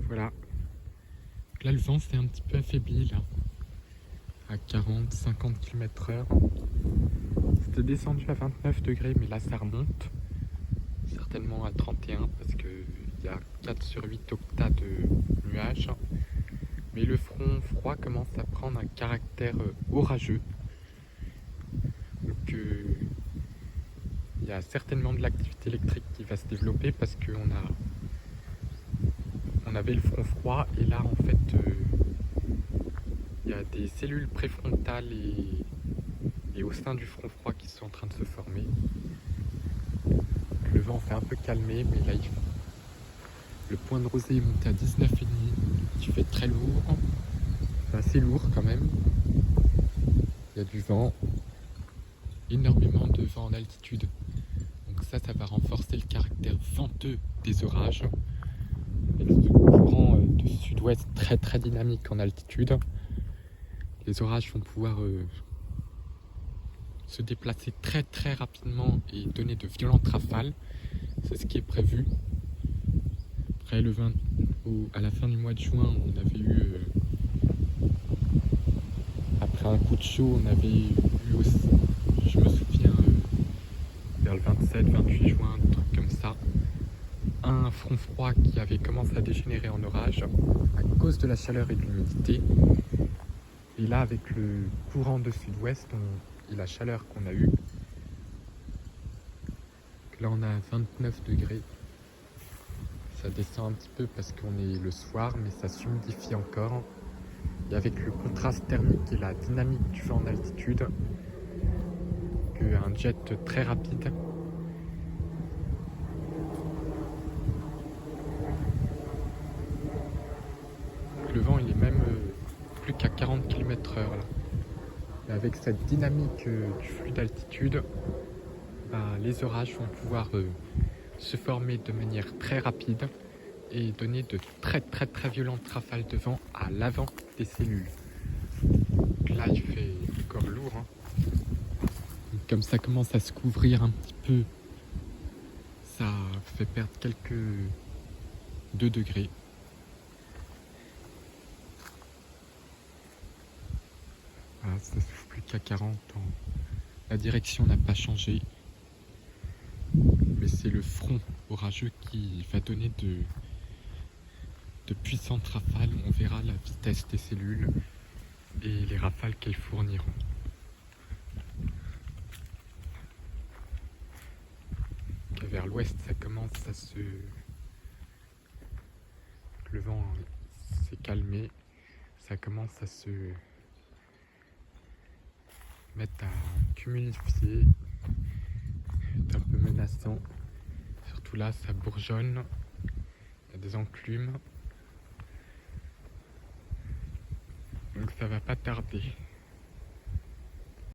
Voilà. Là, le vent s'est un petit peu affaibli, là. À 40-50 km/h. C'était descendu à 29 degrés, mais là, ça remonte. Certainement à 31, parce qu'il y a 4 sur 8 octas de nuages. Mais le front froid commence à prendre un caractère orageux. Donc, il y a certainement de l'activité électrique qui va se développer parce on avait le front froid et là en fait il y a des cellules préfrontales et au sein du front froid qui sont en train de se former. Le vent s'est un peu calmé, mais là le point de rosée est monté à 19,5, qui fait très lourd, c'est assez lourd quand même. Il y a du vent, énormément de vent en altitude, donc ça va renforcer le caractère venteux des orages. Avec ce courant de sud-ouest très très dynamique en altitude, les orages vont pouvoir se déplacer très très rapidement et donner de violentes rafales. C'est ce qui est prévu. Après à la fin du mois de juin, on avait eu après un coup de chaud, on avait eu aussi, je me souviens, vers le 27-28 juin, un truc comme ça, un front froid qui avait commencé à dégénérer en orage à cause de la chaleur et de l'humidité. Et là, avec le courant de sud-ouest et la chaleur qu'on a eue, là on a 29 degrés. Ça descend un petit peu parce qu'on est le soir, mais ça s'humidifie encore. Et avec le contraste thermique et la dynamique du vent en altitude, un jet très rapide. Le vent il est même plus qu'à 40 km/h là. Et avec cette dynamique du flux d'altitude, les orages vont pouvoir se former de manière très rapide et donner de très très très violentes rafales de vent à l'avant des cellules. Donc là il fait encore lourd, hein. Donc, comme ça commence à se couvrir un petit peu, ça fait perdre quelques 2 degrés. Voilà, ça ne souffle plus qu'à 40 ans. La direction n'a pas changé, mais c'est le front orageux qui va donner de puissantes rafales. On verra la vitesse des cellules et les rafales qu'elles fourniront. Vers l'ouest, ça commence à le vent s'est calmé, ça commence à se mettre à cumulifier, c'est un peu menaçant. Surtout là, ça bourgeonne, il y a des enclumes, donc ça va pas tarder.